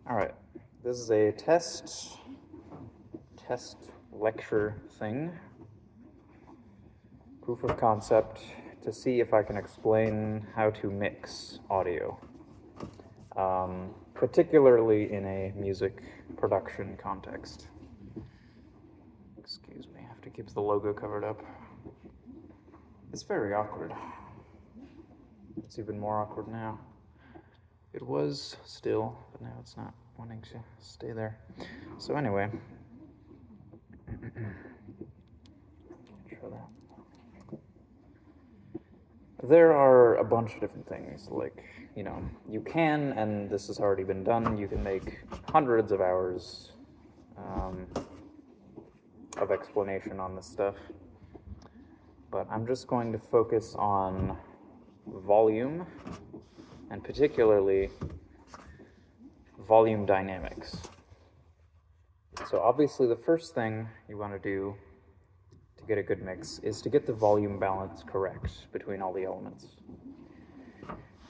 All right, this is a test lecture thing, proof of concept, to see if I can explain how to mix audio, particularly in a music production context. Excuse me, I have to keep the logo covered up. It's very awkward. It's even more awkward now. It was still, but now it's not wanting to stay there. So anyway, show that. There are a bunch of different things, like, you can, and this has already been done, you can make hundreds of hours of explanation on this stuff. But I'm just going to focus on volume, and particularly volume dynamics. So obviously the first thing you want to do to get a good mix is to get the volume balance correct between all the elements.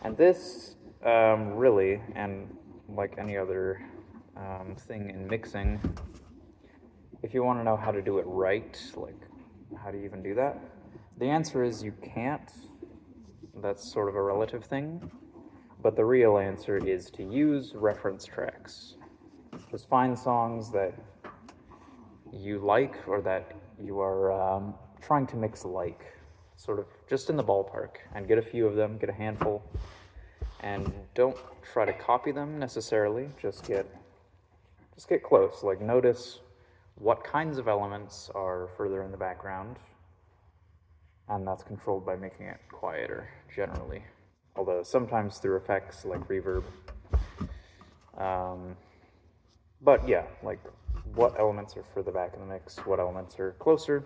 And this really, and like any other thing in mixing, if you want to know how to do it right, like how do you even do that? The answer is you can't. That's sort of a relative thing. But the real answer is to use reference tracks. Just find songs that you like or that you are trying to mix like, sort of just in the ballpark, and get a few of them, get a handful, and don't try to copy them necessarily, just get close. Like, notice what kinds of elements are further in the background, and that's controlled by making it quieter, generally. Although sometimes through effects like reverb. But yeah, like what elements are further back in the mix, what elements are closer.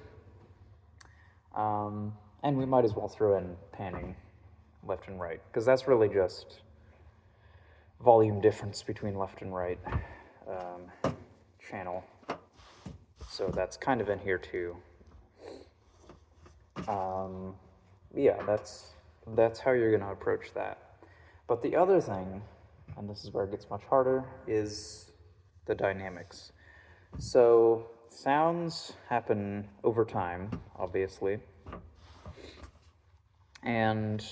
And we might as well throw in panning left and right, because that's really just volume difference between left and right channel. So that's kind of in here too. Yeah, that's how you're going to approach that. But the other thing, and this is where it gets much harder, is the dynamics. So sounds happen over time, obviously. And,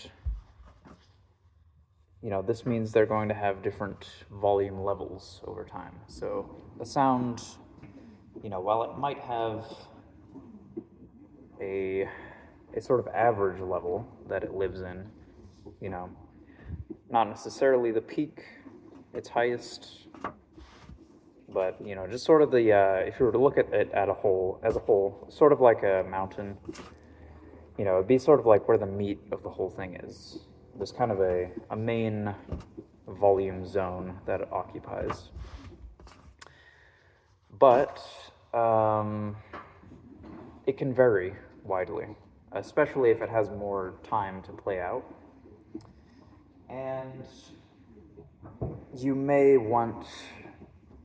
this means they're going to have different volume levels over time. So a sound, while it might have a sort of average level that it lives in, not necessarily the peak, its highest, but, just sort of the, if you were to look at it as a whole, sort of like a mountain, it'd be sort of like where the meat of the whole thing is. There's kind of a main volume zone that it occupies. But it can vary widely, especially if it has more time to play out. And you may want,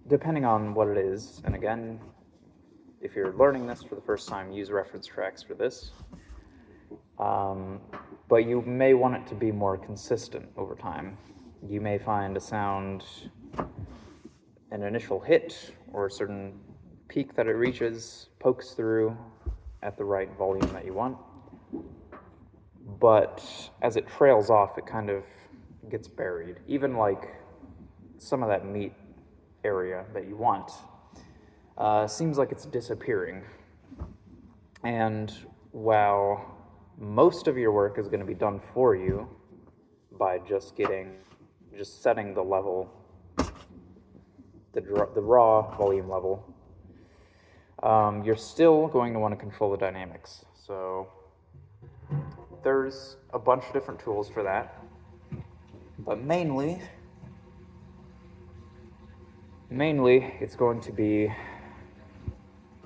depending on what it is, and again, if you're learning this for the first time, use reference tracks for this. But you may want it to be more consistent over time. You may find a sound, an initial hit, or a certain peak that it reaches, pokes through at the right volume that you want. But as it trails off, it kind of gets buried. Even like some of that meat area that you want seems like it's disappearing. And while most of your work is going to be done for you by just setting the level, the raw volume level, you're still going to want to control the dynamics. So there's a bunch of different tools for that, but mainly it's going to be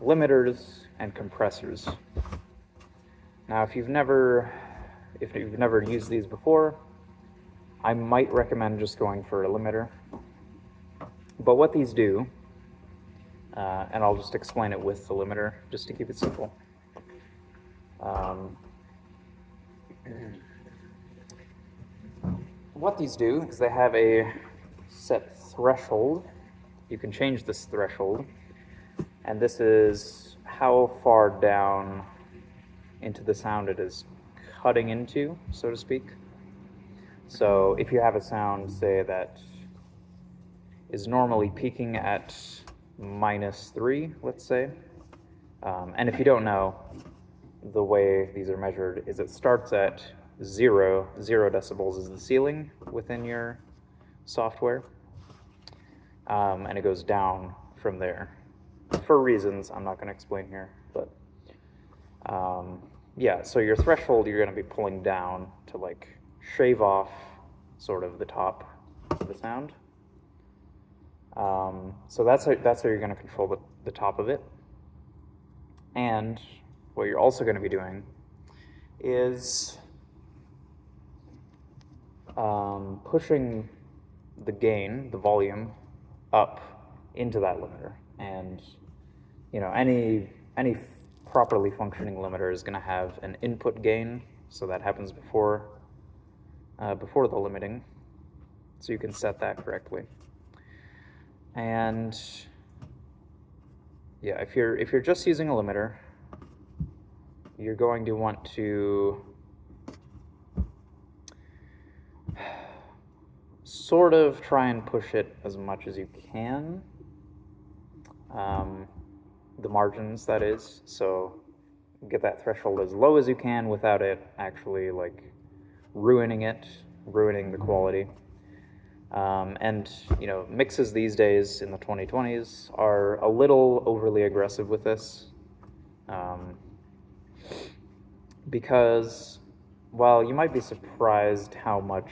limiters and compressors. Now, if you've never used these before, I might recommend just going for a limiter. But what these do, and I'll just explain it with the limiter, just to keep it simple. What these do is they have a set threshold you can change this threshold, and this is how far down into the sound it is cutting into, so to speak. So if you have a sound, say, that is normally peaking at -3, let's say, and if you don't know, the way these are measured is it starts at 0 decibels is the ceiling within your software, and it goes down from there for reasons I'm not going to explain here, but yeah, so your threshold you're going to be pulling down to like shave off sort of the top of the sound. So that's how you're going to control the top of it. And what you're also going to be doing is pushing the gain, the volume, up into that limiter. And you know, any properly functioning limiter is going to have an input gain, so that happens before the limiting, so you can set that correctly. And yeah, if you're just using a limiter, you're going to want to sort of try and push it as much as you can. The margins, that is, so get that threshold as low as you can without it actually like ruining the quality. And you know, mixes these days in the 2020s are a little overly aggressive with this, because while you might be surprised how much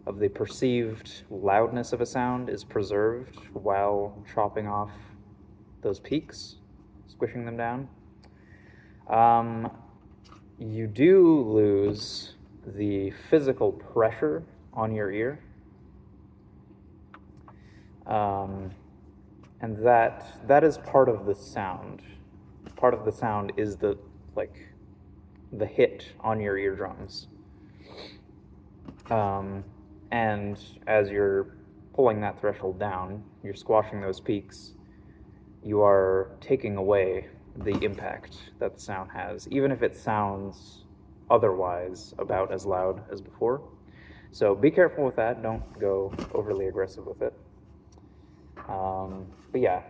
of the perceived loudness of a sound is preserved while chopping off those peaks, squishing them down, you do lose the physical pressure on your ear, and that is part of the sound. Part of the sound is the hit on your eardrums. And as you're pulling that threshold down, you're squashing those peaks, you are taking away the impact that the sound has, even if it sounds otherwise about as loud as before. So be careful with that, don't go overly aggressive with it. But yeah,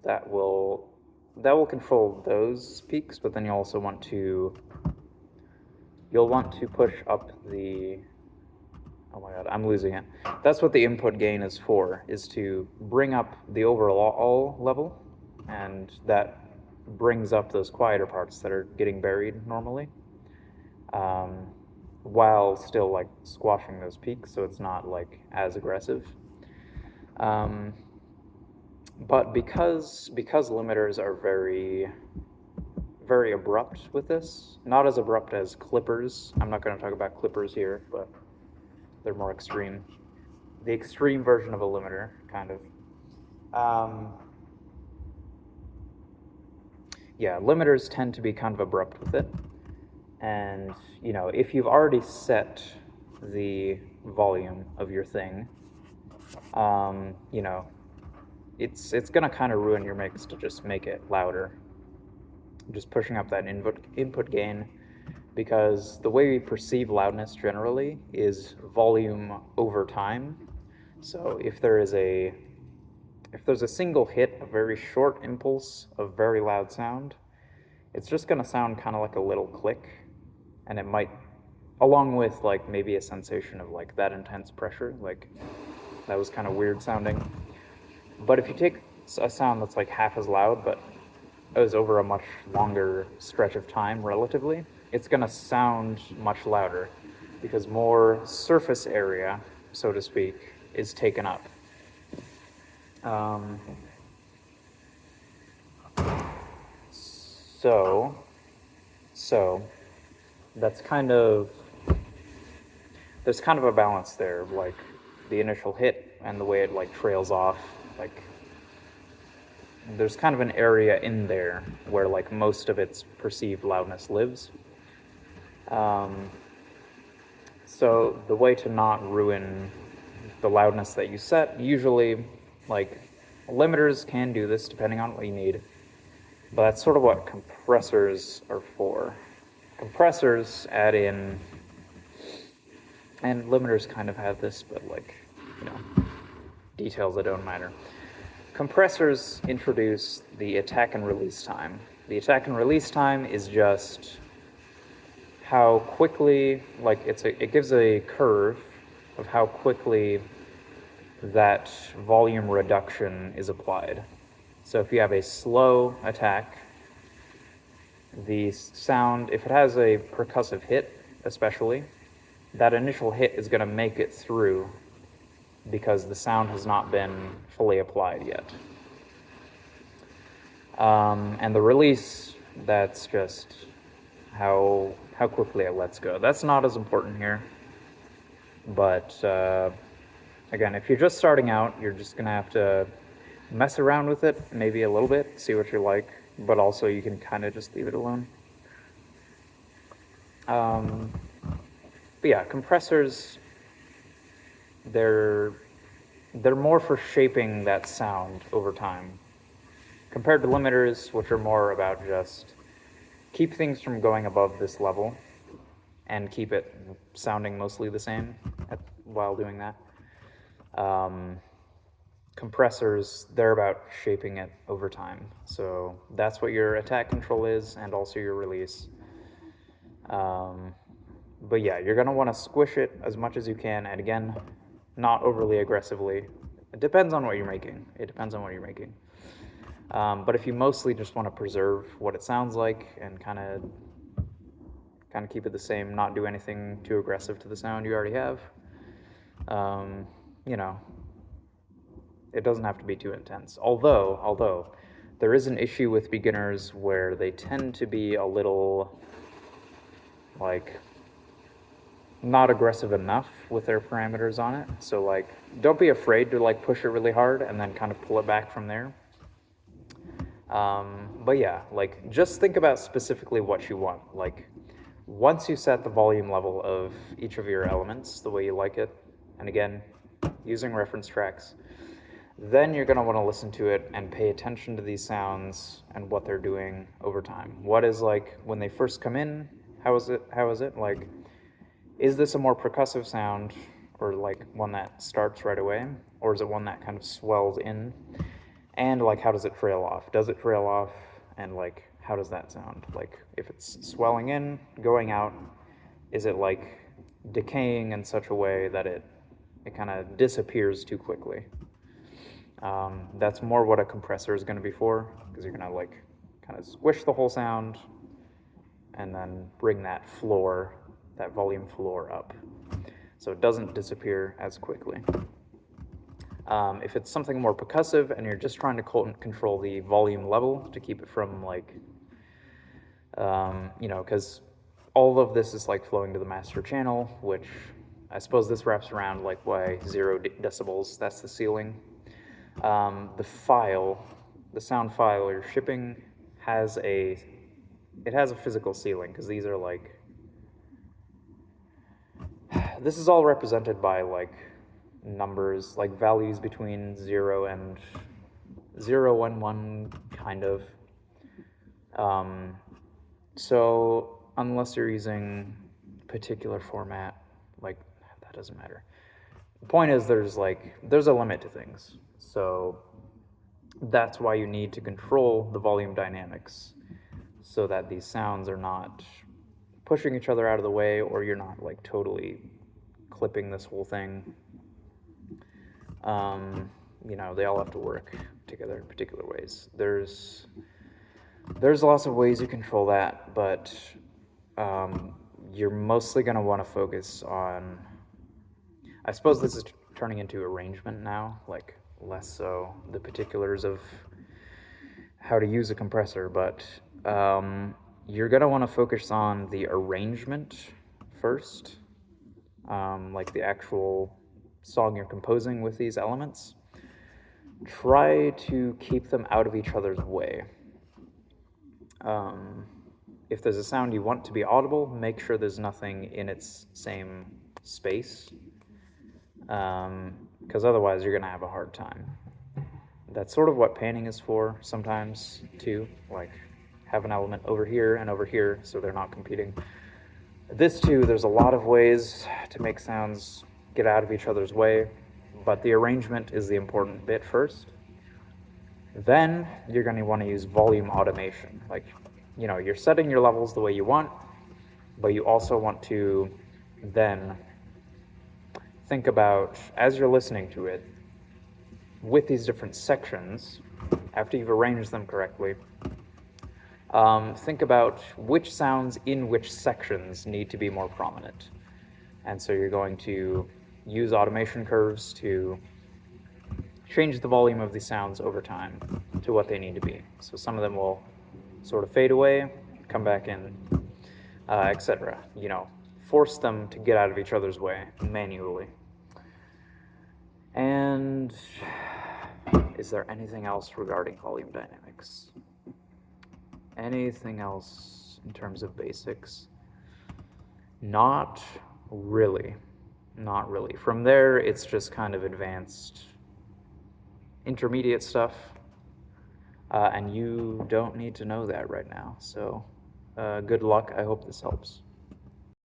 that will control those peaks, but then you'll also want to push up the, oh my god, I'm losing it. That's what the input gain is for, is to bring up the overall level, and that brings up those quieter parts that are getting buried normally, while still like squashing those peaks, so it's not like as aggressive. But because limiters are very, very abrupt with this, not as abrupt as clippers. I'm not going to talk about clippers here, but they're more extreme. The extreme version of a limiter, kind of. Yeah, limiters tend to be kind of abrupt with it. And, you know, if you've already set the volume of your thing, you know, it's going to kind of ruin your mix to just make it louder. Just pushing up that input gain, because the way we perceive loudness generally is volume over time. So if there's a single hit, a very short impulse of very loud sound, it's just going to sound kind of like a little click, and it might, along with like maybe a sensation of like that intense pressure, like that was kind of weird sounding. But if you take a sound that's like half as loud, but it was over a much longer stretch of time relatively, it's going to sound much louder because more surface area, so to speak, is taken up. So that's there's kind of a balance there, like the initial hit and the way it like trails off, like there's kind of an area in there where like most of its perceived loudness lives. So the way to not ruin the loudness that you set. Usually, like, limiters can do this depending on what you need, but that's sort of what compressors are for. Compressors add in, and limiters kind of have this, but like, you know, details that don't matter. Compressors introduce the attack and release time. The attack and release time is just how quickly, like, it gives a curve of how quickly that volume reduction is applied. So if you have a slow attack, the sound, if it has a percussive hit especially, that initial hit is going to make it through because the sound has not been fully applied yet. And the release, that's just how quickly it lets go. That's not as important here, but again, if you're just starting out, you're just going to have to mess around with it maybe a little bit, see what you like, but also you can kind of just leave it alone. But yeah, compressors, they're more for shaping that sound over time, compared to limiters, which are more about just keep things from going above this level and keep it sounding mostly the same while doing that. Compressors, they're about shaping it over time. So that's what your attack control is, and also your release. But yeah, you're going to want to squish it as much as you can, and again, not overly aggressively. It depends on what you're making. But if you mostly just want to preserve what it sounds like and kind of keep it the same, not do anything too aggressive to the sound you already have, you know, it doesn't have to be too intense. Although there is an issue with beginners where they tend to be a little, like, not aggressive enough with their parameters on it. So, like, don't be afraid to, like, push it really hard and then kind of pull it back from there. But yeah, like, just think about specifically what you want. Like, once you set the volume level of each of your elements the way you like it, and again, using reference tracks, then you're going to want to listen to it and pay attention to these sounds and what they're doing over time. What is, like, when they first come in, how is it? Like, is this a more percussive sound, or like one that starts right away, or is it one that kind of swells in? And, like, how does it trail off? Does it trail off? And, like, how does that sound? Like, if it's swelling in, going out, is it, like, decaying in such a way that it kind of disappears too quickly? That's more what a compressor is going to be for, because you're going to, like, kind of squish the whole sound and then bring that floor, that volume floor up, so it doesn't disappear as quickly. If it's something more percussive and you're just trying to control the volume level to keep it from, like, you know, because all of this is, like, flowing to the master channel, which I suppose this wraps around, like, why 0 decibels, that's the ceiling. The sound file you're shipping has a physical ceiling, because these are, like, this is all represented by, like, numbers, like values between 0 and 1, kind of. So unless you're using a particular format, like, that doesn't matter. The point is, there's a limit to things. So that's why you need to control the volume dynamics, so that these sounds are not pushing each other out of the way, or you're not, like, totally clipping this whole thing. You know, they all have to work together in particular ways. There's lots of ways you control that, but you're mostly going to want to focus on, I suppose this is turning into arrangement now, like, less so the particulars of how to use a compressor, but you're going to want to focus on the arrangement first, like the actual song you're composing with these elements. Try to keep them out of each other's way. If there's a sound you want to be audible, make sure there's nothing in its same space. because otherwise you're going to have a hard time. That's sort of what panning is for sometimes, too. Like, have an element over here, so they're not competing. This, too, there's a lot of ways to make sounds get out of each other's way, but the arrangement is the important bit first. Then you're going to want to use volume automation. Like, you know, you're setting your levels the way you want, but you also want to then think about, as you're listening to it, with these different sections, after you've arranged them correctly, think about which sounds in which sections need to be more prominent. And so you're going to use automation curves to change the volume of these sounds over time to what they need to be. So some of them will sort of fade away, come back in, etc. You know, force them to get out of each other's way manually. And is there anything else regarding volume dynamics? Anything else in terms of basics? Not really. Not really. From there, it's just kind of advanced intermediate stuff, and you don't need to know that right now. So good luck. I hope this helps.